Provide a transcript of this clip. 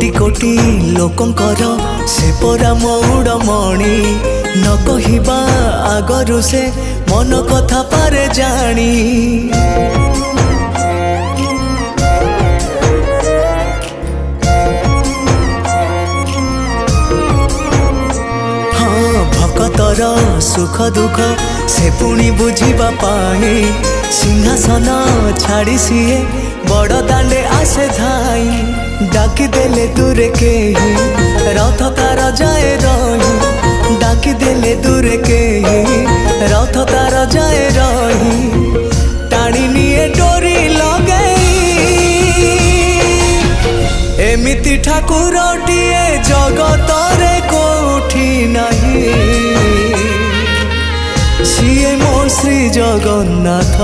कोटि कोटि लोकंकर से परा मौड़मणि न कहिबा आगरु से मन कथा पारे जानी। हाँ भक्तर सुख दुख से पुणी बुझिबा पाई सिंहासन छाड़ी सीए बड़ दांडे आसे धाई। डाकी देले दूरे के रथ तार जाए रही डाकी देले दूरे के रथ तार जाए रही टाणी निये डोरी लगई। एमिति ठाकुरटिए जगतरे कोठी नहीं सिए मो श्री जगन्नाथ।